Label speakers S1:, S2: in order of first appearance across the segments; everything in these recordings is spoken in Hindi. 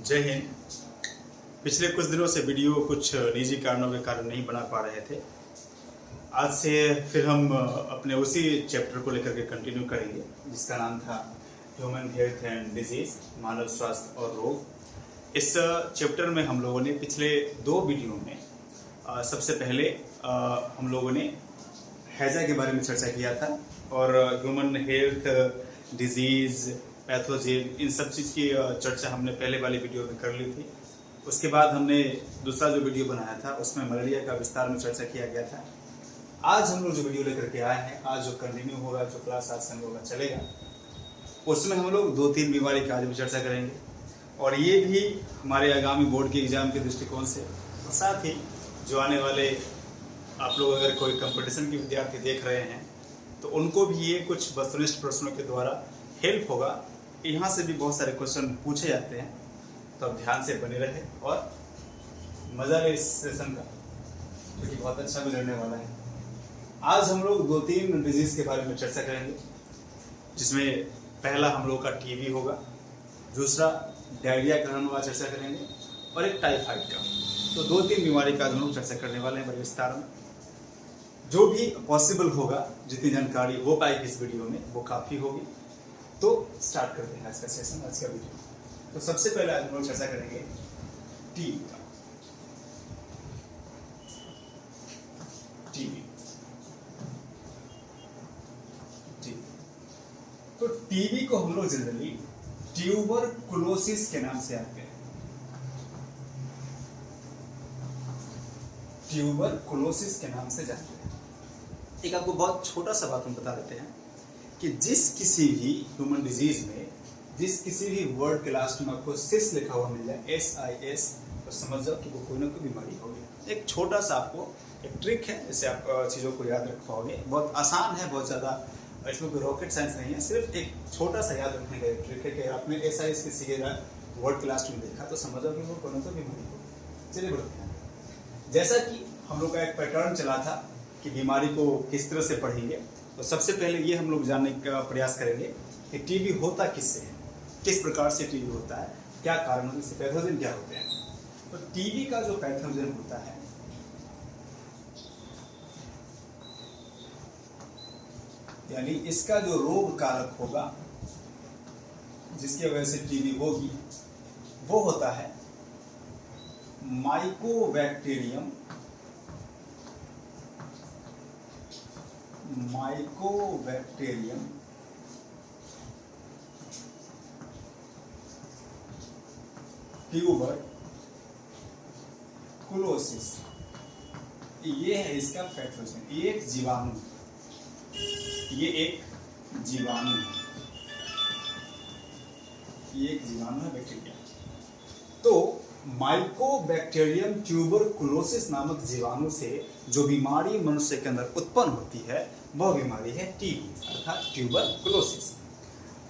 S1: जय हिंद। पिछले कुछ दिनों से वीडियो कुछ निजी कारणों के कारण नहीं बना पा रहे थे। आज से फिर हम अपने उसी चैप्टर को लेकर के कंटिन्यू करेंगे जिसका नाम था ह्यूमन हेल्थ एंड डिजीज, मानव स्वास्थ्य और रोग। इस चैप्टर में हम लोगों ने पिछले दो वीडियो में सबसे पहले हम लोगों ने हैजा के बारे में चर्चा किया था और ह्यूमन हेल्थ, डिजीज़, पैथोजेन, इन सब चीज़ की चर्चा हमने पहले वाली वीडियो में कर ली थी। उसके बाद हमने दूसरा जो वीडियो बनाया था उसमें मलेरिया का विस्तार में चर्चा किया गया था। आज हम लोग जो वीडियो लेकर के आए हैं, आज जो कंटिन्यू होगा, जो क्लास आज से हम लोग का चलेगा, उसमें हम लोग 2-3 बीमारी का आज भी चर्चा करेंगे और ये भी हमारे आगामी बोर्ड के एग्ज़ाम के दृष्टिकोण से, और साथ ही जो आने वाले आप लोग अगर कोई कंपटीशन के विद्यार्थी देख रहे हैं तो उनको भी ये कुछ वस्तुनिष्ठ प्रश्नों के द्वारा हेल्प होगा। यहाँ से भी बहुत सारे क्वेश्चन पूछे जाते हैं, तो अब ध्यान से बने रहे और मज़ा ले इस सेशन का, क्योंकि बहुत अच्छा गुजरने वाला है। आज हम लोग 2-3 डिजीज़ के बारे में चर्चा करेंगे, जिसमें पहला हम लोग का टीबी होगा, दूसरा डायरिया का हम लोग चर्चा करेंगे और एक टाइफाइड का। तो 2-3 बीमारी का हम लोग चर्चा करने वाले हैं बड़े विस्तार में। जो भी पॉसिबल होगा, जितनी जानकारी हो पाएगी इस वीडियो में वो काफ़ी होगी। तो स्टार्ट करते हैं आज का सेशन, आज का वीडियो। तो सबसे पहले आज हम लोग चर्चा करेंगे टीबी का। टीबी तो टीबी को हम लोग जनरली ट्यूबरकुलोसिस के नाम से जानते हैं। ट्यूबरकुलोसिस के नाम से जानते हैं। एक आपको बहुत छोटा सा बात हम बता देते हैं कि जिस किसी भी ह्यूमन डिजीज में जिस किसी भी वर्ड के लास्ट में आपको सिस लिखा हुआ मिल जाए, SIS, तो समझ जाओ कि वो कोई ना कोई बीमारी होगी। एक छोटा सा आपको एक ट्रिक है, जिससे आप चीज़ों को याद रख पाओगे। बहुत आसान है, बहुत ज़्यादा इसमें कोई रॉकेट साइंस नहीं है, सिर्फ एक छोटा सा याद रखने का ट्रिक है कि आपने SIS किसी के वर्ड के लास्ट में देखा तो समझ जाओ कि वो कोई ना कोई बीमारी होगी। चलिए बढ़ते हैं। जैसा कि हम लोग का एक पैटर्न चला था कि बीमारी को किस तरह से पढ़ेंगे, तो सबसे पहले ये हम लोग जानने का प्रयास करेंगे कि टीबी होता किससे है, किस प्रकार से टीबी होता है, क्या कारण होते हैं, पैथोजन क्या होते हैं। तो टीबी का जो पैथोजन होता है, यानी इसका जो रोग कारक होगा जिसकी वजह से टीबी होगी, वो होता है माइकोबैक्टीरियम ट्यूबरकुलोसिस। ये है इसका पैथोजन। ये एक जीवाणु है, बैक्टीरिया। तो माइकोबैक्टीरियम ट्यूबरकुलोसिस नामक जीवाणु से जो बीमारी मनुष्य के अंदर उत्पन्न होती है वह बीमारी है टीबी, अर्थात ट्यूबरकुलोसिस।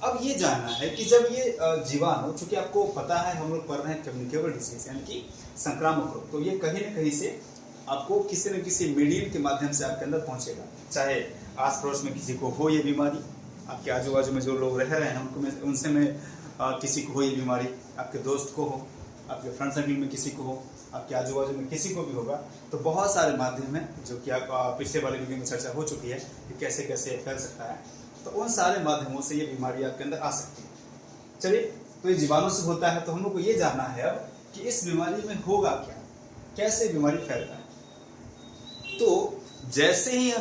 S1: अब ये जानना है कि जब ये जीवाणु, चूंकि आपको पता है हम लोग पढ़ रहे हैं कम्युनिकेबल डिजीज यानी कि संक्रामक रोग, तो ये कहीं न कहीं से आपको किसी न किसी मीडियम के माध्यम से आपके अंदर पहुंचेगा। चाहे आस पड़ोस में किसी को हो ये बीमारी, आपके आजू बाजू में जो लोग रह रहे हैं उनसे में किसी को हो ये बीमारी, आपके दोस्त को हो, आपके फ्रेंड सर्कल में किसी को हो, आपके आजू बाजू में किसी को भी होगा। तो बहुत सारे माध्यम हैं जो कि आप पिछले वाले वीडियो में चर्चा हो चुकी है कि कैसे कैसे फैल सकता है। तो उन सारे माध्यमों से ये बीमारी आपके अंदर आ सकती है। चलिए, तो ये जीवाणु से होता है, तो हम लोग को ये जानना है अब कि इस बीमारी में होगा क्या, कैसे बीमारी फैलता है। तो जैसे ही यह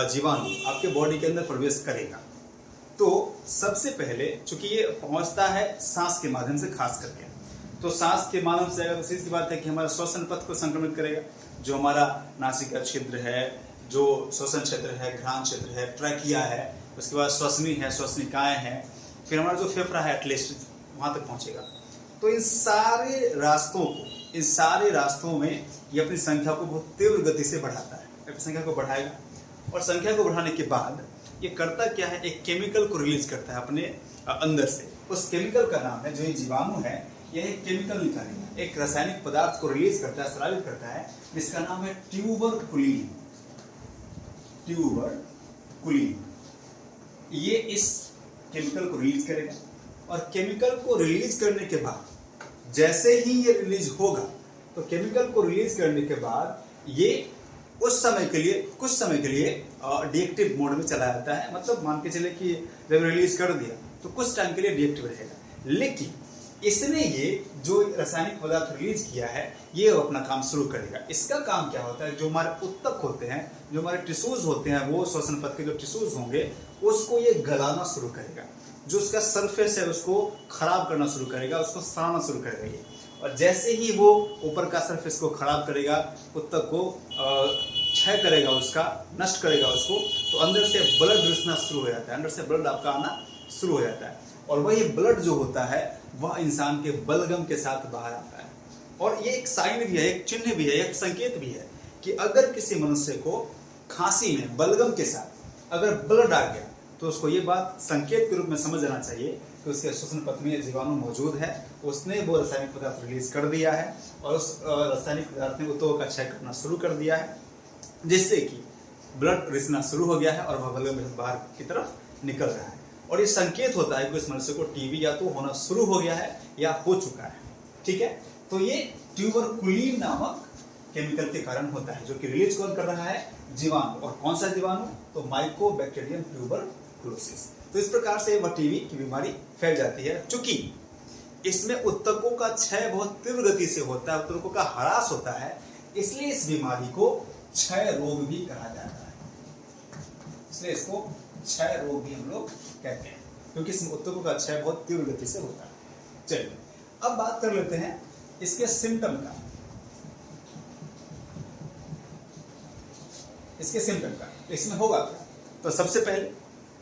S1: जीवाणु आपके बॉडी के अंदर प्रवेश करेगा, तो सबसे पहले चूंकि ये पहुंचता है सांस के माध्यम से, खास करके तो सांस के माध्यम से अगर सीधी सी बात है कि हमारा श्वसन पथ को संक्रमित करेगा। जो हमारा नासिका क्षेत्र है, जो श्वसन क्षेत्र है, घ्राण क्षेत्र है, ट्रैकिया है, उसके बाद श्वसनी है, श्वसनिकाएं हैं, फिर हमारा जो फेफड़ा है एटलेस्ट, वहाँ तक पहुँचेगा। तो इन सारे रास्तों में ये अपनी संख्या को बहुत तीव्र गति से बढ़ाता है, अपनी संख्या को बढ़ाएगा। और संख्या को बढ़ाने के बाद ये करता क्या है, एक केमिकल को रिलीज करता है अपने अंदर से। उस केमिकल का नाम है, जो ये जीवाणु है, यह एक केमिकल निकालेगा, एक रासायनिक पदार्थ को रिलीज करता है, स्रावित करता है, जिसका नाम है ट्यूबरकुलिन। ये इस केमिकल को रिलीज करेगा और केमिकल को रिलीज करने के बाद जैसे ही ये रिलीज होगा तो केमिकल को रिलीज करने के बाद ये उस समय के लिए, कुछ समय के लिए डीएक्टिव मोड में चला जाता है। मतलब मान के चले कि जब रिलीज कर दिया तो कुछ टाइम के लिए डीएक्टिव रहेगा, लेकिन इसने ये जो रासायनिक पदार्थ रिलीज किया है ये अपना काम शुरू करेगा। इसका काम क्या होता है, जो हमारे उत्तक होते हैं, जो हमारे टिश्यूज होते हैं, वो श्वसन पथ के जो टिश्यूज होंगे उसको ये गलाना शुरू करेगा। जो उसका सरफेस है उसको खराब करना शुरू करेगा, उसको सड़ाना शुरू करेगा ये। और जैसे ही वो ऊपर का सरफेस को खराब करेगा, उत्तक को क्षय करेगा, उसका नष्ट करेगा उसको, तो अंदर से ब्लड रिसना शुरू हो जाता है, अंदर से ब्लड आपका आना शुरू हो जाता है। और वही ब्लड जो होता है वह इंसान के बलगम के साथ बाहर आता है। और ये एक साइन भी है, एक चिन्ह भी है, एक संकेत भी है कि अगर किसी मनुष्य को खांसी में बलगम के साथ अगर ब्लड आ गया तो उसको ये बात संकेत के रूप में समझ जाना चाहिए कि उसके श्वसन पथ में जीवाणु मौजूद है, उसने वो रासायनिक पदार्थ रिलीज कर दिया है और उस रासायनिक पदार्थ ने उत्तकों का क्षय करना शुरू कर दिया है, जिससे कि ब्लड रिसना शुरू हो गया है और वह बलगम बाहर की तरफ निकल रहा है। और ये संकेत होता है कि इस मनुष्य को टीबी या तो होना शुरू हो गया है या हो चुका है। ठीक है, तो ये ट्यूबरकुलिन नामक केमिकल के कारण होता है, जो कि रिलीज कौन कर रहा है, जीवाणु। और कौन सा जीवाणु, तो माइकोबैक्टीरियम ट्यूबरकुलोसिस। तो इस प्रकार से वह टीबी की बीमारी फैल जाती है। चूंकि इसमें उत्तकों का क्षय बहुत तीव्र गति से होता है, उत्तकों का ह्रास होता है, इसलिए इस बीमारी को क्षय रोग भी कहा जाता है। इसलिए इसको क्षय रोग भी हम लोग कहते हैं, क्योंकि इसमें उत्तकों का क्षय बहुत तीव्र गति से होता है। चलिए अब बात कर लेते हैं इसके सिम्टम का। इसके सिम्टम का इसमें होगा क्या, तो सबसे पहले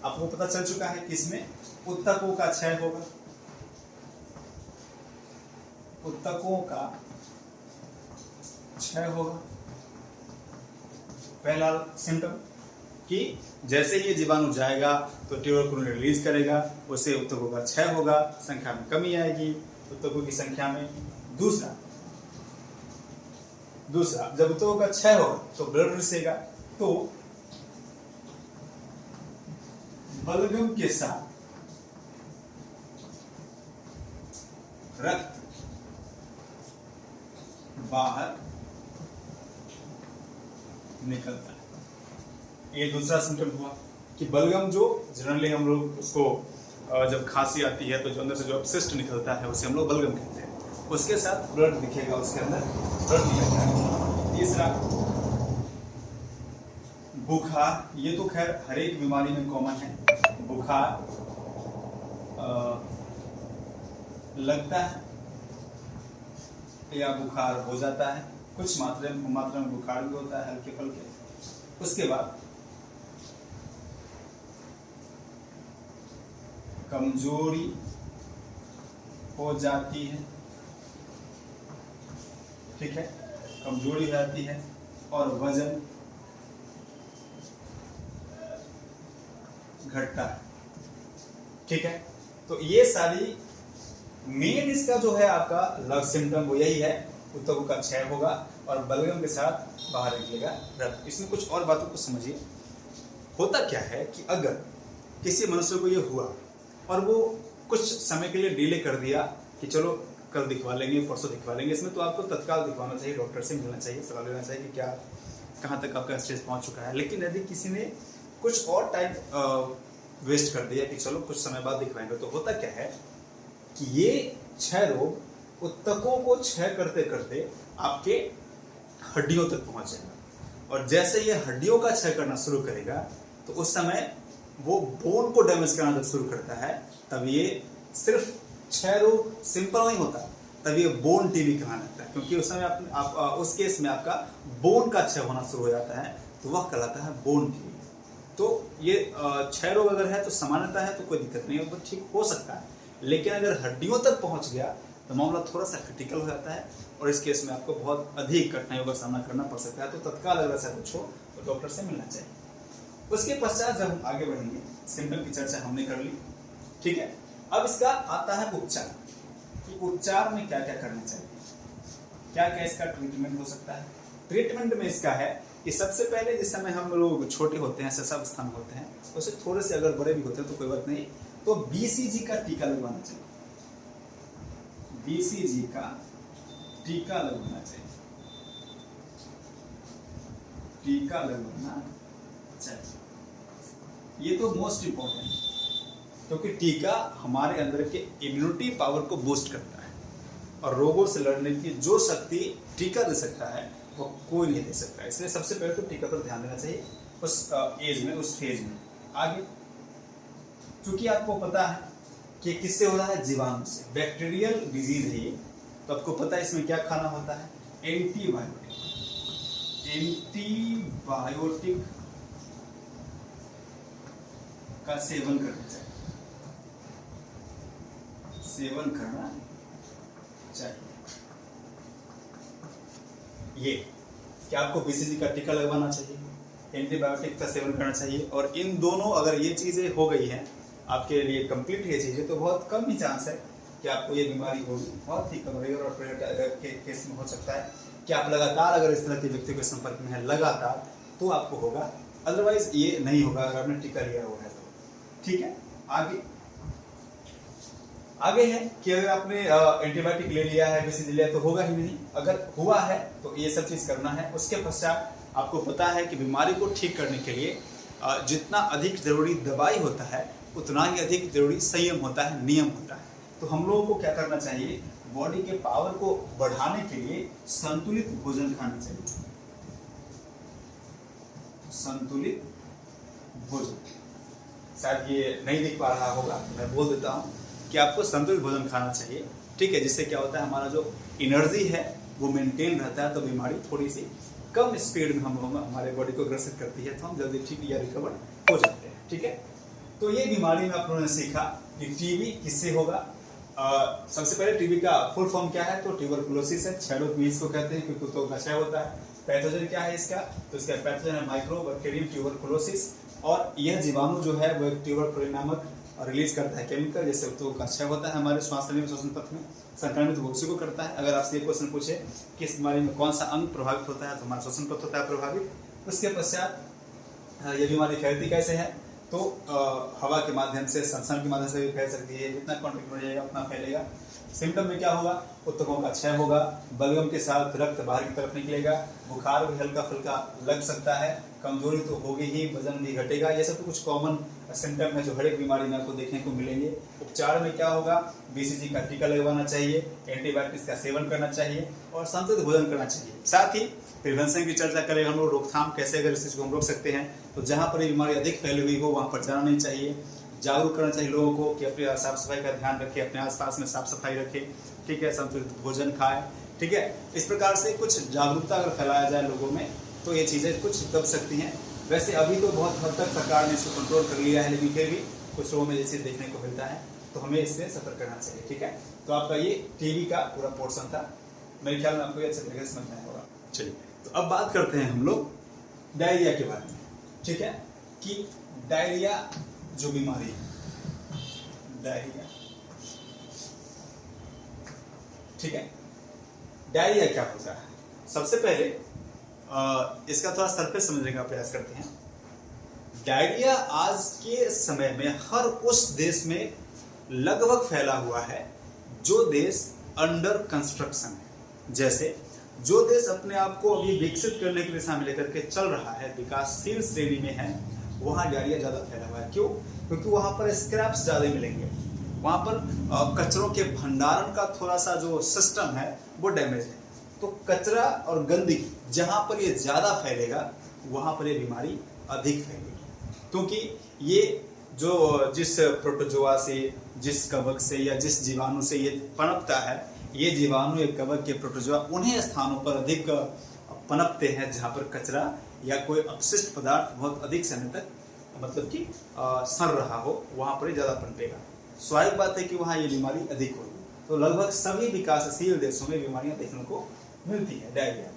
S1: आपको पता चल चुका है कि इसमें उत्तकों का क्षय होगा। उत्तकों का क्षय होगा पहला सिम्टम, कि जैसे ही जीवाणु जाएगा तो ट्यूबरकुलिन रिलीज करेगा, उससे उत्तकों का क्षय होगा, संख्या में कमी आएगी उत्तकों की संख्या में। दूसरा जब उत्तकों का क्षय होगा तो ब्लड रिसेगा, तो बलगम के साथ रक्त बाहर निकलता है। ये दूसरा सिम्टम हुआ कि बलगम, जो जनरली हम लोग उसको जब खांसी आती है तो जो अंदर से जो अपशिष्ट निकलता है उसे हम लोग बलगम कहते हैं, उसके साथ ब्लड दिखेगा, उसके अंदर ब्लड निकलता है। तीसरा बुखार, ये तो खैर हर एक बीमारी में कॉमन है, बुखार लगता है या बुखार हो जाता है, कुछ मात्रा में बुखार भी होता है हल्के फुल्के। उसके बाद कमजोरी हो जाती है, ठीक है, कमजोरी हो जाती है, और वजन घटता है। ठीक है, तो ये सारी मेन इसका जो है आपका लक्षण सिम्टम वो यही है, उत्तकों का क्षय होगा और बलगम के साथ बाहर निकलेगा रक्त। इसमें कुछ और बातों को समझिए। होता क्या है कि अगर किसी मनुष्य को ये हुआ और वो कुछ समय के लिए डिले कर दिया कि चलो कल दिखवा लेंगे, परसों दिखवा लेंगे, इसमें तो आपको तत्काल दिखवाना चाहिए, डॉक्टर से मिलना चाहिए, सलाह लेना चाहिए कि क्या कहाँ तक आपका स्टेज पहुँच चुका है। लेकिन यदि किसी ने कुछ और टाइम वेस्ट कर दिया कि चलो कुछ समय बाद दिखवाएंगे, तो होता क्या है कि ये क्षय रोग उत्तकों को क्षय करते करते आपके हड्डियों तक पहुंच जाएगा, और जैसे ये हड्डियों का क्षय करना शुरू करेगा तो उस समय वो बोन को डैमेज करना जब शुरू करता है, तब ये सिर्फ क्षय रोग सिंपल नहीं होता, तब ये बोन टीबी कहलाने लगता है, क्योंकि उस समय उस केस में आपका बोन का क्षय होना शुरू हो जाता है, तो वह कहलाता है बोन टीबी। तो ये क्षय रोग अगर है तो सामान्यता है तो कोई दिक्कत नहीं है, तो ठीक हो सकता है, लेकिन अगर हड्डियों तक पहुंच गया तो मामला थोड़ा सा क्रिटिकल हो जाता है, और इस केस में आपको बहुत अधिक कठिनाइयों का सामना करना पड़ सकता है। तो तत्काल अगर ऐसा कुछ हो तो डॉक्टर से मिलना चाहिए। उसके पश्चात जब हम आगे बढ़ेंगे, सिम्टम की चर्चा हमने कर ली, ठीक है। अब इसका आता है उपचार, कि उपचार में क्या क्या करना चाहिए, क्या क्या इसका ट्रीटमेंट हो सकता है। ट्रीटमेंट में इसका है कि सबसे पहले जिस समय हम लोग छोटे होते हैं, शिशुअवस्था में होते हैं, उससे थोड़े से अगर बड़े भी होते हैं तो कोई बात नहीं, तो BCG का टीका लगवाना चाहिए। BCG का टीका लगवाना चाहिए, टीका लगवाना चाहिए। ये तो मोस्ट इंपॉर्टेंट, क्योंकि टीका हमारे अंदर के इम्यूनिटी पावर को बूस्ट करता है और रोगों से लड़ने की जो शक्ति टीका दे सकता है वो कोई नहीं दे सकता। इसलिए सबसे पहले तो टीका पर ध्यान देना चाहिए उस एज में, उस फेज में। आगे क्योंकि आपको पता है कि किससे हो रहा है, जीवाणु से, बैक्टीरियल डिजीज है ये, तो आपको पता है इसमें क्या खाना होता है, एंटीबायोटिक। एंटीबायोटिक का सेवन करना चाहिए, सेवन करना चाहिए। ये क्या आपको बीसीजी का टीका लगवाना चाहिए, एंटीबायोटिक का सेवन करना चाहिए, और इन दोनों अगर ये चीजें हो गई हैं आपके लिए कंप्लीट ये चीजें, तो बहुत कम ही चांस है कि आपको ये बीमारी होगी, बहुत ही कम, रेयर और रेयर के केस में हो सकता है कि आप लगातार अगर इस तरह के व्यक्ति के संपर्क में है लगातार तो आपको होगा, अदरवाइज ये नहीं होगा अगर आपने टीका लिया हुआ है तो। ठीक है, आगे है कि अगर आपने एंटीबायोटिक ले लिया है, बीसीजी लिया तो होगा ही नहीं, अगर हुआ है तो ये सब चीज करना है। उसके पश्चात आपको पता है कि बीमारी को ठीक करने के लिए जितना अधिक जरूरी दवाई होता है उतना ही अधिक जरूरी संयम होता है, नियम होता है। तो हम लोगों को क्या करना चाहिए, बॉडी के पावर को बढ़ाने के लिए संतुलित भोजन खाना चाहिए, संतुलित भोजन। शायद ये नहीं दिख पा रहा होगा, मैं बोल देता हूँ कि आपको संतुलित भोजन खाना चाहिए, ठीक है, जिससे क्या होता है हमारा जो एनर्जी है वो मेंटेन रहता है, तो बीमारी थोड़ी सी कम स्पीड में हमारे बॉडी को ग्रसित करती है, तो हम जल्दी ठीक या रिकवर हो जाते हैं। ठीक है, तो ये बीमारी में आप लोगों ने सीखा कि टीबी किससे होगा। सबसे पहले टीबी का फुल फॉर्म क्या है, तो ट्यूबरकुलोसिस है, छेड़ों को इसको कहते हैं क्योंकि कुत्तों का क्षय होता है। पैथोजन क्या है इसका, तो इसका पैथोजन है माइक्रोबैक्टीरियम ट्यूबरकुलोसिस, और यह जीवाणु जो है वो एक ट्यूबरकुलिन नामक रिलीज करता है केमिकल, जिससे कुत्तों का क्षय होता है हमारे श्वास नली में, श्वसन पथ में, संक्रमित बोक्सी को करता है। अगर आपसे ये क्वेश्चन पूछे कि इस बीमारी में कौन सा अंग प्रभावित होता है, तो हमारा श्वसन पथ होता है प्रभावित। उसके पश्चात ये बीमारी फैलती कैसे है, तो हवा के माध्यम से, संसर्ग के माध्यम से भी फैल सकती है, जितना कॉन्टेक्ट में रहेगा उतना फैलेगा। सिम्टम में क्या होगा, ऊतकों का क्षय होगा, बलगम के साथ रक्त बाहर की तरफ निकलेगा, बुखार भी हल्का फुल्का लग सकता है, कमजोरी तो होगी ही, वजन भी घटेगा। ये सब तो कुछ कॉमन सिम्टम है जो हर एक बीमारी में आपको देखने को मिलेंगे। उपचार में क्या होगा, बीसीजी का टीका लगवाना चाहिए, एंटीबायोटिक्स का सेवन करना चाहिए और संतुलित भोजन करना चाहिए। साथ ही प्रिवेंशन की चर्चा करें हम लोग, रोकथाम कैसे अगर इस चीज को हम रोक सकते हैं, तो जहाँ पर ये बीमारी अधिक फैली हुई हो वहाँ पर जाना नहीं चाहिए। जागरूक करना चाहिए लोगों को कि अपनी साफ सफाई का ध्यान रखें, अपने आसपास में साफ सफाई रखें, ठीक है, संतुलित भोजन खाएं, ठीक है। इस प्रकार से कुछ जागरूकता अगर फैलाया जाए लोगों में तो ये चीज़ें कुछ दब सकती हैं। वैसे अभी तो बहुत हद तक सरकार ने इसको कंट्रोल कर लिया है, लेकिन फिर भी कुछ लोगों में ये चीज़ देखने को मिलता है, तो हमें इससे सतर्क करना चाहिए। ठीक है, तो आपका ये टीबी का पूरा पोर्शन था, मेरे ख्याल में आपको ये अच्छे तरीके से समझ में आया होगा। चलिए, तो अब बात करते हैं हम लोग डायरिया के बारे में। ठीक है, कि डायरिया जो बीमारी है, डायरिया, ठीक है, डायरिया क्या होता है। सबसे पहले इसका थोड़ा सरफेस समझने का प्रयास करते हैं। डायरिया आज के समय में हर उस देश में लगभग फैला हुआ है जो देश अंडर कंस्ट्रक्शन है। जैसे जो देश अपने आप को अभी विकसित करने की दिशा में लेकर के चल रहा है, विकासशील श्रेणी में है, वहाँ डायरिया ज़्यादा फैला हुआ है। क्यों? क्योंकि वहाँ पर स्क्रैप्स ज़्यादा मिलेंगे, वहाँ पर कचरों के भंडारण का थोड़ा सा जो सिस्टम है वो डैमेज है। तो कचरा और गंदगी जहाँ पर ये ज़्यादा फैलेगा वहाँ पर ये बीमारी अधिक फैलेगी, क्योंकि ये जो जिस प्रोटोजोआ से, जिस कवक से या जिस जीवाणु से ये पनपता है, ये जीवाणु या कवक के प्रोटोजोआ उन्हीं स्थानों पर अधिक पनपते हैं जहाँ पर कचरा या कोई अपशिष्ट पदार्थ बहुत अधिक समय तक मतलब कि सड़ रहा हो, वहाँ पर ज़्यादा पनपेगा। स्वाभाविक बात है कि वहाँ ये बीमारी अधिक होगी। तो लगभग सभी विकासशील देशों में बीमारियाँ देखने को मिलती है डायरिया।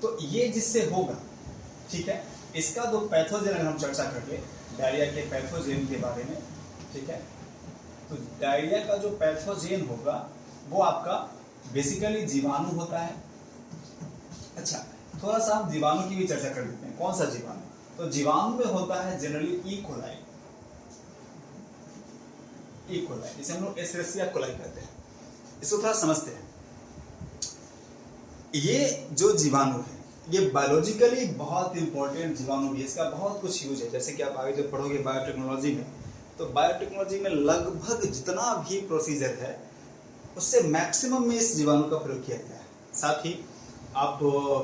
S1: तो ये जिससे होगा, ठीक है, इसका जो पैथोजन अगर हम चर्चा कर ले डायरिया के पैथोजन के बारे में, ठीक है, तो डायरिया का जो पैथोजन होगा वो आपका बेसिकली जीवाणु होता है। अच्छा, थोड़ा सा हम जीवाणु की भी चर्चा कर लेते हैं। कौन सा जीवाणु? तो जीवाणु में होता है generally E coli, E coli, इसे हम लोग एस्चेरिचिया कोलाई कहते हैं। इसको थोड़ा समझते हैं। ये जो जीवाणु है ये बायोलॉजिकली बहुत इंपॉर्टेंट जीवाणु भी है, इसका बहुत कुछ यूज है। जैसे कि आप आगे जब पढ़ोगे बायोटेक्नोलॉजी में, तो बायोटेक्नोलॉजी में लगभग जितना भी प्रोसीजर है उससे मैक्सिमम में इस जीवाणु का प्रयोग किया गया है। साथ ही आप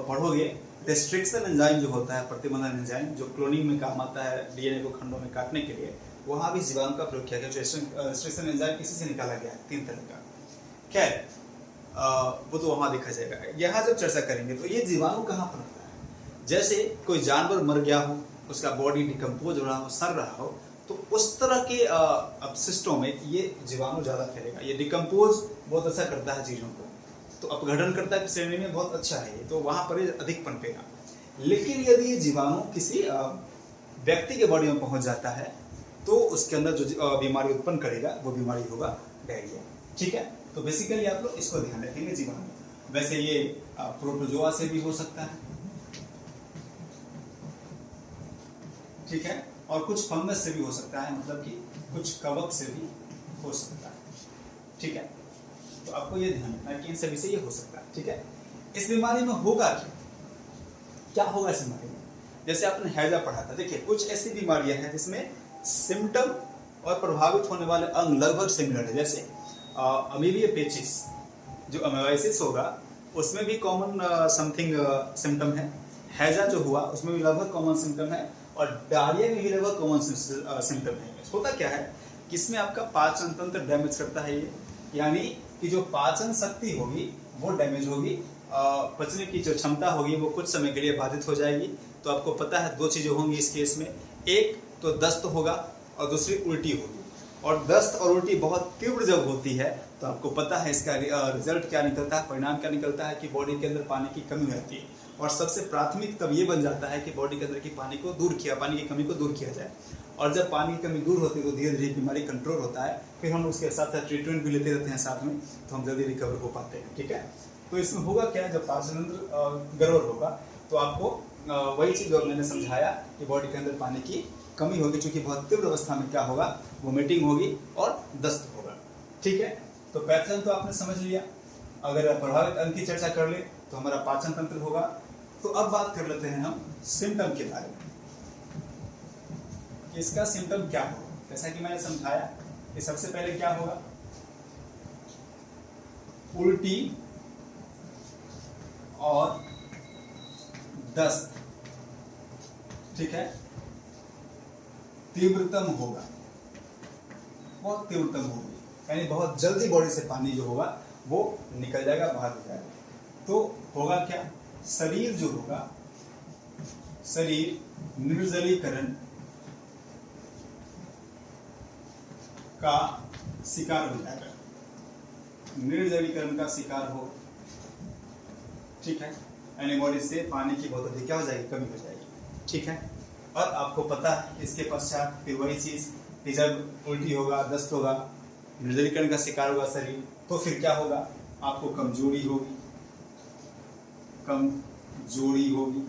S1: पढ़ोगे रेस्ट्रिक्शन एंजाइम जो होता है, प्रतिबंधन एंजाइम जो क्लोनिंग में काम आता है डीएनए को खंडों में काटने के लिए, वहाँ भी जीवाणु का प्रयोग किया गया। रेस्ट्रिक्शन एंजाइम किसी से निकाला गया है 3 तरह का। खैर वो तो वहाँ देखा जाएगा। यहाँ जब चर्चा करेंगे तो ये जीवाणु कहाँ पर होता है। जैसे कोई जानवर मर गया हो, उसका बॉडी डिकम्पोज हो रहा हो, सड़ रहा हो, तो उस तरह के अपशिष्टों में ये जीवाणु ज़्यादा फैलेगा। ये डिकम्पोज बहुत अच्छा करता है चीज़ों को, तो अपघटन करता है श्रेणी में बहुत अच्छा है ये, तो वहाँ पर ये अधिक पनपेगा। लेकिन यदि ये जीवाणु किसी व्यक्ति के बॉडी में पहुँच जाता है तो उसके अंदर जो बीमारी उत्पन्न करेगा वो बीमारी होगा डायरिया। ठीक है, तो बेसिकली आप लोग इसको ध्यान रखेंगे जीवाणु। वैसे ये प्रोटोजोआ से भी हो सकता है, ठीक है, और कुछ फंगस से भी हो सकता है, मतलब कि कुछ कवक से भी हो सकता है। ठीक है, तो आपको ये ध्यान रखना है कि इन सभी से ये हो सकता है। ठीक है, इस बीमारी में होगा क्या होगा इस बीमारी में? जैसे आपने हैजा पढ़ा था, देखिए कुछ ऐसी बीमारियां हैं जिसमें सिम्टम और प्रभावित होने वाले अंग लगभग सिमिलर है। जैसे अमीबिया पेचिस जो अमेवाइसिस होगा उसमें भी कॉमन समथिंग सिम्टम है। हैजा जो हुआ उसमें भी लगभग कॉमन सिम्टम है, और डायरिया में भी लगभग कॉमन सिम्टम है। होता क्या है कि इसमें आपका पाचन तंत्र डैमेज करता है ये, यानी कि जो पाचन शक्ति होगी वो डैमेज होगी, पचने की जो क्षमता होगी वो कुछ समय के लिए बाधित हो जाएगी। तो आपको पता है 2 चीज़ें होंगी इस केस में, एक तो दस्त होगा और दूसरी उल्टी होगी। और दस्त और उल्टी बहुत तीव्र जब होती है तो आपको पता है इसका रिजल्ट क्या निकलता है, परिणाम क्या निकलता है कि बॉडी के अंदर पानी की कमी रहती है। और सबसे प्राथमिक तब ये बन जाता है कि बॉडी के अंदर की पानी की कमी को दूर किया जाए। और जब पानी की कमी दूर होती है तो धीरे धीरे बीमारी कंट्रोल होता है। फिर हम उसके साथ साथ ट्रीटमेंट भी लेते रहते हैं साथ में, तो हम जल्दी रिकवर हो पाते हैं। ठीक है, तो इसमें होगा क्या, जब पाचन तंत्र गड़बड़ होगा तो आपको वही चीज़ जो मैंने समझाया कि बॉडी के अंदर पानी की कमी होगी, चूंकि बहुत तीव्र अवस्था में क्या होगा, वोमिटिंग होगी और दस्त होगा। ठीक है, तो पैथोजन तो आपने समझ लिया। अगर प्रभावित अंग की चर्चा कर ले तो हमारा पाचन तंत्र होगा। तो अब बात कर लेते हैं हम सिम्टम के बारे में, इसका सिम्टम क्या होगा। जैसा कि मैंने समझाया कि सबसे पहले क्या होगा, उल्टी और दस्त। ठीक है, तीव्रतम होगा, बहुत तीव्रतम होगी, यानी बहुत जल्दी बॉडी से पानी जो होगा वो निकल जाएगा, बाहर हो जाएगा। तो होगा क्या, शरीर जो होगा, शरीर निर्जलीकरण का शिकार हो जाएगा, निर्जलीकरण का शिकार हो। ठीक है, यानी बॉडी से पानी की बहुत अधिक क्या हो जाएगी, कमी हो जाएगी। ठीक है, और आपको पता है इसके पश्चात फिर वही चीज़ कि जब उल्टी होगा, दस्त होगा, निर्जलीकरण का शिकार होगा शरीर, तो फिर क्या होगा, आपको कमजोरी होगी, कमजोरी होगी,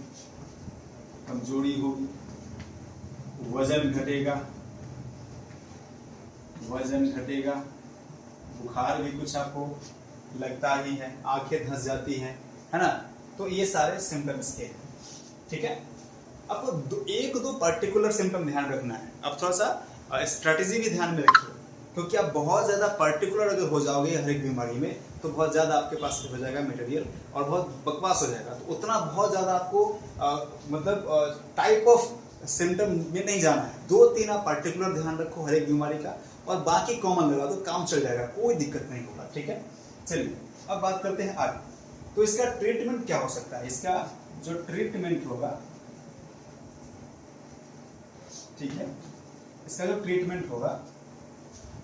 S1: कमजोरी होगी, वजन घटेगा, वजन घटेगा, बुखार भी कुछ आपको लगता ही है, आंखें धंस जाती हैं, है ना। तो ये सारे सिम्टम्स के हैं। ठीक है, आपको एक दो पर्टिकुलर सिम्टम ध्यान रखना है। अब थोड़ा सा स्ट्रैटेजी भी ध्यान में रखिए, क्योंकि आप बहुत ज़्यादा पर्टिकुलर अगर हो जाओगे हर एक बीमारी में तो बहुत ज़्यादा आपके पास हो जाएगा मटेरियल और बहुत बकवास हो जाएगा। तो उतना बहुत ज़्यादा आपको मतलब टाइप ऑफ सिम्टम में नहीं जाना है। 2-3 आप पर्टिकुलर ध्यान रखो हर एक बीमारी का, और बाकी कॉमन लगा तो काम चल जाएगा, कोई दिक्कत नहीं होगा। ठीक है, चलिए अब बात करते हैं आगे। तो इसका ट्रीटमेंट क्या हो सकता है, इसका जो ट्रीटमेंट होगा, ठीक है, इसका जो ट्रीटमेंट होगा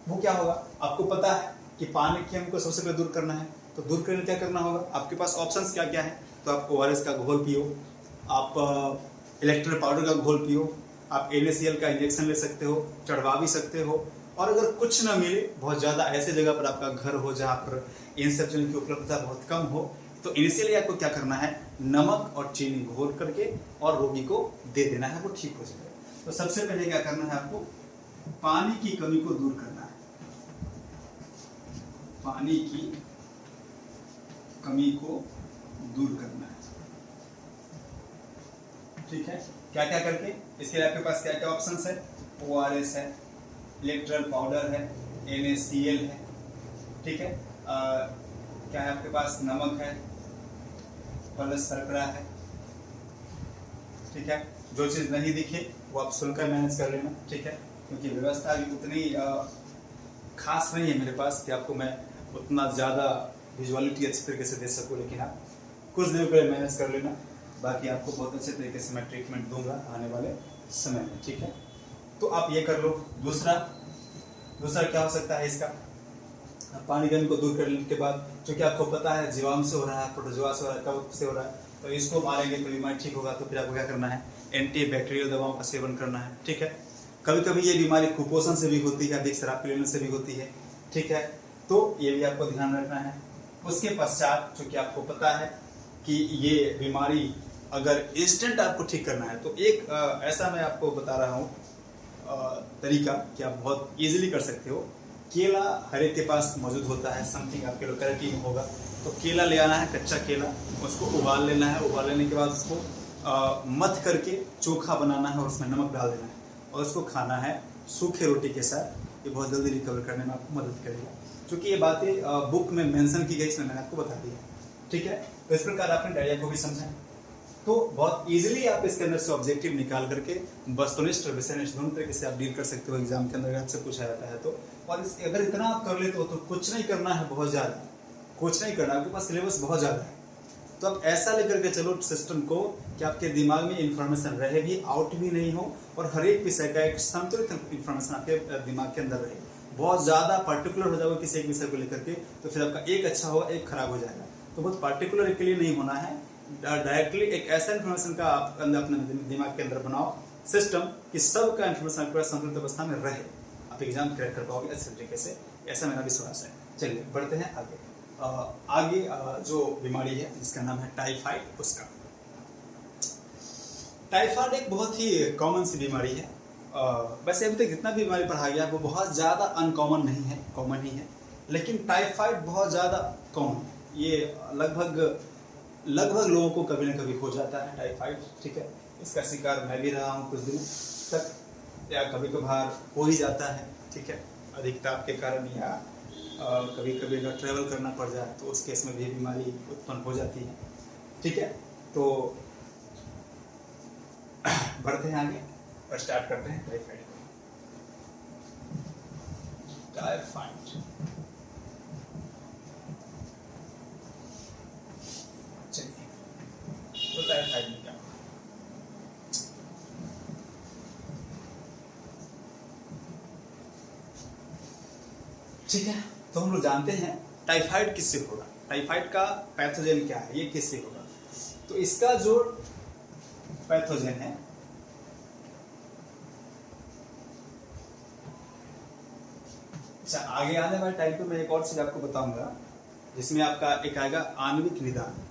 S1: वो क्या होगा, आपको पता है कि पानी की हमको सबसे पहले दूर करना है। तो दूर करने क्या करना होगा, आपके पास ऑप्शंस क्या क्या है। तो आप ORS का घोल पियो, आप इलेक्ट्रोलाइट पाउडर का घोल पियो, आप NaCl का इंजेक्शन ले सकते हो, चढ़वा भी सकते हो। और अगर कुछ ना मिले, बहुत ज़्यादा ऐसे जगह पर आपका घर हो जहाँ पर इन सब चीज़ों की उपलब्धता बहुत कम हो, तो इनिशियली आपको क्या करना है, नमक और चीनी घोल करके और रोगी को दे देना है, वो ठीक हो जाएगा। तो सबसे पहले क्या करना है, आपको पानी की कमी को दूर करना है, पानी की कमी को दूर करना है। ठीक है, क्या क्या करके? इसके लिए आपके पास क्या क्या ऑप्शंस है? ORS है, इलेक्ट्रल पाउडर है, NaCl है। ठीक है, क्या है आपके पास? नमक है प्लस शर्करा है। ठीक है, जो चीज़ नहीं दिखे वो आप सुनकर मैनेज कर लेना। ठीक है, क्योंकि व्यवस्था अभी उतनी खास नहीं है मेरे पास कि आपको मैं उतना ज़्यादा विजुअलिटी अच्छी तरीके से दे सकूँ, लेकिन आप कुछ देर के लिए मैनेज कर लेना। बाकी आपको बहुत अच्छे तरीके से मैं ट्रीटमेंट दूंगा आने वाले समय में। ठीक है, तो आप ये कर लो। दूसरा क्या हो सकता है इसका? पानी गर्मी को दूर करने के बाद, क्योंकि आपको पता है जीवाणु से हो रहा है, प्रोटोजोआ से हो रहा है, कब से हो रहा है, तो इसको मारेंगे तो बीमारी ठीक होगा। तो फिर आपको क्या करना है? एंटी बैक्टीरियल दवाओं का सेवन करना है। ठीक है, कभी कभी ये बीमारी कुपोषण से भी होती है, अधिक शराब पीने से भी होती है। ठीक है, तो ये भी आपको ध्यान रखना है। उसके पश्चात चूंकि आपको पता है कि ये बीमारी अगर इंस्टेंट आपको ठीक करना है, तो एक ऐसा मैं आपको बता रहा हूँ तरीका कि आप बहुत इजीली कर सकते हो। केला हर एक के पास मौजूद होता है, समथिंग आपके लोकेलिटी में होगा। तो केला ले आना है, कच्चा केला, उसको उबाल लेना है। उबाल लेने के बाद उसको मथ करके चोखा बनाना है और उसमें नमक डाल देना है और उसको खाना है सूखे रोटी के साथ। ये बहुत जल्दी रिकवर करने में आपको मदद करेगा। क्योंकि ये बातें बुक में मेंशन की गई, इसमें मैंने आपको बता दिया। ठीक है, तो इस प्रकार आपने डायरिया को भी समझा। तो बहुत इजीली आप इसके अंदर से ऑब्जेक्टिव निकाल करके वस्तुनिष्ठ और विषयनिष्ठ दोनों तरीके से आप डील कर सकते हो एग्जाम के अंदर आपसे पूछा जाता है तो। और अगर इतना आप कर लेते हो तो कुछ नहीं करना है, बहुत ज़्यादा कुछ नहीं करना, आपके पास सिलेबस बहुत ज़्यादा है। तो आप ऐसा लेकर के चलो सिस्टम को कि आपके दिमाग में इंफॉर्मेशन रहे भी, आउट भी नहीं हो, और हर एक विषय का एक संतुलित इंफॉर्मेशन आपके दिमाग के अंदर रहे। बहुत ज़्यादा पर्टिकुलर हो जाओगे किसी एक विषय को लेकर के तो फिर आपका एक अच्छा होगा, एक खराब हो जाएगा। तो बहुत पर्टिकुलर के लिए नहीं होना है, डायरेक्टली एक ऐसा इन्फॉर्मेशन का आप अपने दिमाग के अंदर बनाओ सिस्टम कि सब का इन्फॉर्मेशन आपके पास संतुलित अवस्था में रहे, आप एग्जाम क्रैक कर पाओगे अच्छे तरीके से, ऐसा मेरा विश्वास है। चलिए बढ़ते हैं आगे। जो बीमारी है जिसका नाम है टाइफाइड, उसका टाइफाइड एक बहुत ही कॉमन सी बीमारी है। वैसे अभी तक जितना भी बीमारी पढ़ा गया वो बहुत ज़्यादा अनकॉमन नहीं है, कॉमन ही है, लेकिन टाइफाइड बहुत ज़्यादा कॉमन है। ये लगभग लोगों को कभी ना कभी हो जाता है टाइफाइड। ठीक है, इसका शिकार मैं भी रहा हूँ कुछ दिनों तक, या कभी कभार हो ही जाता है। ठीक है, अधिक ताप के कारण या कभी कभी अगर ट्रैवल करना पड़ जाए तो उस केस में भी बीमारी उत्पन्न हो जाती है। ठीक है, तो बढ़ते हैं आगे और स्टार्ट करते हैं टाइफाइड को। टाइफाइड चलिए, तो टाइफाइड में क्या? ठीक है, तो हम लोग जानते हैं टाइफाइड किससे होगा, टाइफाइड का पैथोजन क्या है, ये किससे होगा। तो इसका जो पैथोजन है अच्छा, आगे आने वाले टाइम पे मैं एक और चीज आपको बताऊंगा जिसमें आपका एक आएगा आणविक निदान।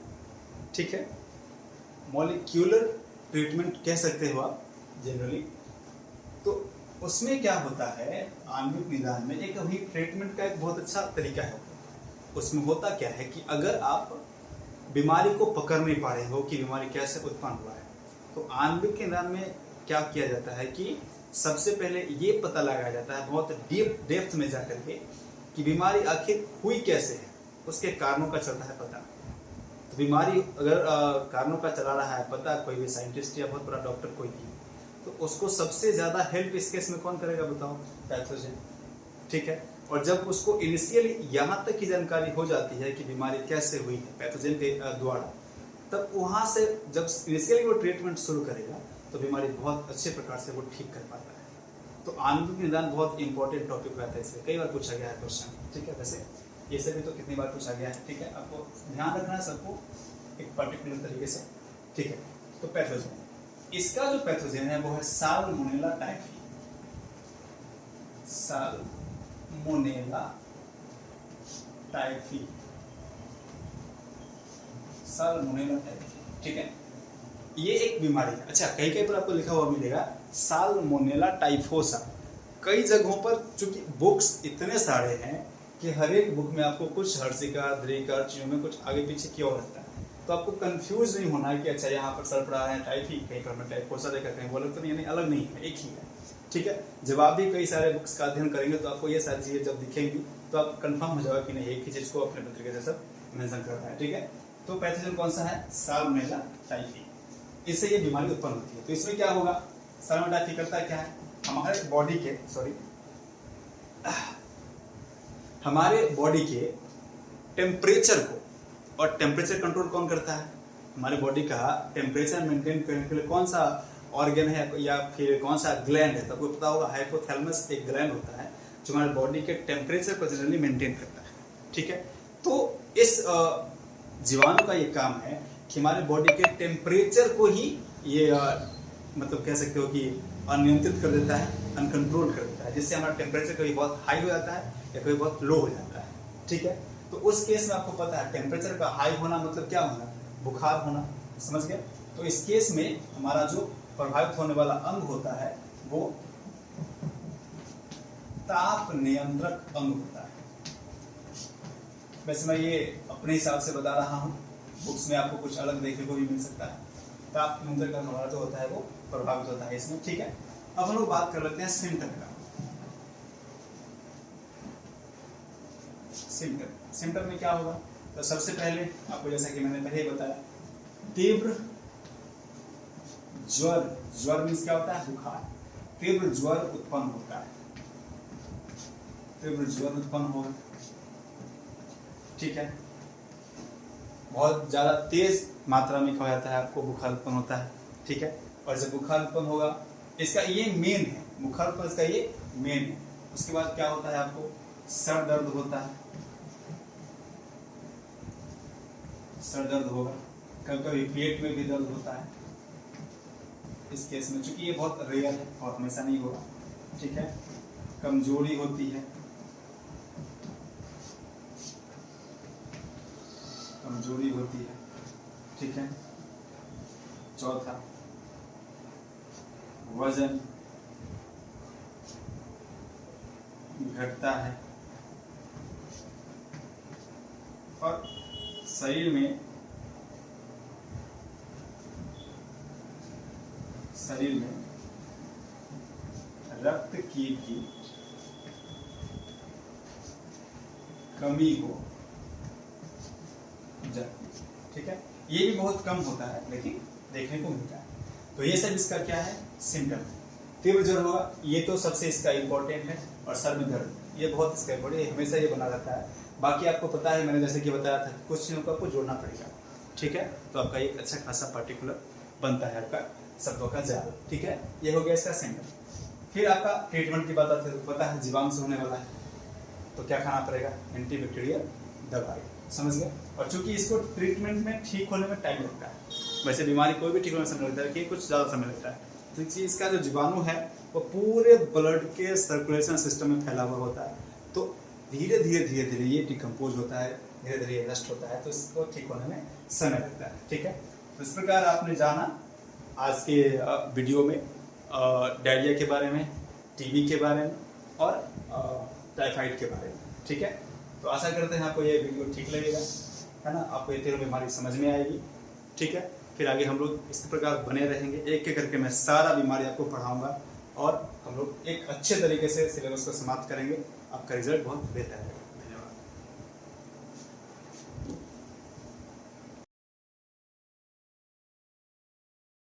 S1: ठीक है, मॉलिक्यूलर ट्रीटमेंट कह सकते हो आप जनरली। तो उसमें क्या होता है, आणविक निदान में एक अभी ट्रीटमेंट का एक बहुत अच्छा तरीका है। उसमें होता क्या है कि अगर आप बीमारी को पकड़ नहीं पा रहे हो कि बीमारी कैसे उत्पन्न हुआ है, तो आणविक निदान में क्या किया जाता है कि सबसे पहले ये पता लगाया जाता है बहुत डीप डेप्थ में जाकर के कि बीमारी आखिर हुई कैसे है, उसके कारणों का चलता है पता। तो बीमारी अगर कारणों का चला रहा है पता, कोई भी साइंटिस्ट या बहुत बड़ा डॉक्टर कोई भी, तो उसको सबसे ज़्यादा हेल्प इस केस में कौन करेगा बताओ? पैथोजन। ठीक है, और जब उसको इनिशियली यहाँ तक की जानकारी हो जाती है कि बीमारी कैसे हुई है पैथोजन के द्वारा, तब वहाँ से जब इनिशियली वो ट्रीटमेंट शुरू करेगा तो बीमारी बहुत अच्छे प्रकार से वो ठीक कर पाता है। तो आणविक निदान बहुत इंपॉर्टेंट टॉपिक रहता है, इसलिए कई बार पूछा गया है क्वेश्चन। ठीक है, वैसे ये सभी तो कितनी बार पूछा गया है। ठीक है, आपको ध्यान रखना है सबको एक पर्टिकुलर तरीके से। ठीक है, तो पैथोजन, इसका जो पैथोजन है वो है salmonella typhi. Salmonella typhi, salmonella typhi. ठीक है, ये एक बीमारी है। अच्छा, कहीं कहीं पर आपको लिखा हुआ मिलेगा साल्मोनेला टाइफोसा। कई जगहों पर चूंकि बुक्स इतने सारे हैं कि हर एक बुक में आपको कुछ हर्षिका द्विकार चीजों में कुछ आगे पीछे क्यों रहता है, तो आपको कंफ्यूज नहीं होना है कि अच्छा यहाँ पर सर पढ़ा है टाइप ही, कहीं पर मैं टाइप कोर्सा देखा, कहीं वो अलग तो नहीं, अलग नहीं है, एक ही है। ठीक है, जब आप भी कई सारे बुक्स का अध्ययन करेंगे तो आपको ये सारी चीजें जब दिखेंगी तो आप कंफर्म हो जाएगा कि नहीं एक ही चीज को अपने तरीके से सब मेंशन कर रहा है। ठीक है, तो पैथोजन कौन सा है, साल्मोनेला टाइफी, इससे ये बीमारी उत्पन्न होती है। तो इसमें क्या होगा, साल्मोनेला टाइफी करता क्या है, हमारे बॉडी के टेम्परेचर को, और टेम्परेचर कंट्रोल कौन करता है, हमारे बॉडी का टेम्परेचर मेंटेन करने के लिए कौन सा ऑर्गन है या फिर कौन सा ग्लैंड है, तो आपको पता होगा हाइपोथैलेमस एक ग्लैंड होता है जो हमारे बॉडी के टेम्परेचर को जनरली मेंटेन करता है। ठीक है, तो इस जीवाणु का ये काम है कि हमारे बॉडी के टेम्परेचर को ही ये मतलब कह सकते हो कि अनियंत्रित कर देता है, अनकंट्रोल कर देता है, जिससे हमारा टेम्परेचर कभी बहुत हाई हो जाता है या कभी बहुत लो हो जाता है। ठीक है, तो उस केस में आपको पता है टेम्परेचर का हाई होना मतलब क्या होना, बुखार होना, समझ गए। तो इस केस में हमारा जो प्रभावित होने वाला अंग होता है वो ताप नियंत्रक अंग होता है। वैसे मैं ये अपने हिसाब से बता रहा हूँ, बुक्स में आपको कुछ अलग देखने को भी मिल सकता है। ताप नियंत्रक अंग हमारा जो होता है वो प्रभावित होता है इसमें। ठीक है, अब हम लोग बात कर लेते हैं सिम्टम का। सिम्टम में क्या होगा, तो सबसे पहले आपको जैसा कि मैंने पहले ही बताया, तीव्र ज्वर मीन्स क्या होता है, बुखार, तीव्र ज्वर उत्पन्न होता है, तीव्र ज्वर उत्पन्न होगा। ठीक है, बहुत ज्यादा तेज मात्रा में क्या हो जाता है, आपको बुखार उत्पन्न होता है। ठीक है, और जब बुखार उत्पन्न होगा, इसका ये मेन है, बुखार उत्पन्न इसका ये मेन है। उसके बाद क्या होता है, आपको सर दर्द होता है, सर दर्द होगा, कभी कभी पेट में भी दर्द होता है इस केस में, चूंकि ये बहुत रेयर है और हमेशा नहीं होगा। ठीक है, कमजोरी होती है, कमजोरी होती है। ठीक है, चौथा वजन घटता है, और शरीर में रक्त की कमी हो जाती है। ठीक है, ये भी बहुत कम होता है लेकिन देखने को मिलता है। तो ये सब इसका क्या है, सिम्टम। तीव्र ज्वर होगा, ये तो सबसे इसका इम्पोर्टेंट है, और सर में दर्द, ये बहुत इसका बड़े हमेशा ये बना रहता है। बाकी आपको पता है, मैंने जैसे कि बताया था, कुछ चीज़ों को आपको जोड़ना पड़ेगा। ठीक है, तो आपका एक अच्छा खासा पर्टिकुलर बनता है आपका शब्दों का जाल। ठीक है, ये हो गया इसका सिम्टम। फिर आपका ट्रीटमेंट की बात आती है, तो पता है जीवाणु से होने वाला है तो क्या खाना पड़ेगा, एंटीबैक्टीरियल दवाई, समझ गए। और चूंकि इसको ट्रीटमेंट में ठीक होने में टाइम लगता है, वैसे बीमारी कोई भी ठीक होने में समय लगता है कि कुछ ज़्यादा समय लगता है, क्योंकि इसका जो जीवाणु है वो पूरे ब्लड के सर्कुलेशन सिस्टम में फैला हुआ होता है, तो धीरे धीरे ये डिकम्पोज होता है, धीरे धीरे ये नष्ट होता है, तो इसको ठीक होने में समय लगता है। ठीक है, तो इस प्रकार आपने जाना आज के वीडियो में डायरिया के बारे में, टीबी के बारे में और टाइफाइड के बारे में। ठीक है, तो आशा करते हैं आपको ये वीडियो ठीक लगेगा, है ना, आपको ये तीनों बीमारी समझ में आएगी। ठीक है, फिर आगे हम लोग इस प्रकार बने रहेंगे, एक एक करके मैं सारा बीमारी आपको पढ़ाऊंगा और हम लोग एक अच्छे तरीके से सिलेबस को समाप्त करेंगे, आपका रिजल्ट बहुत बेहतर है।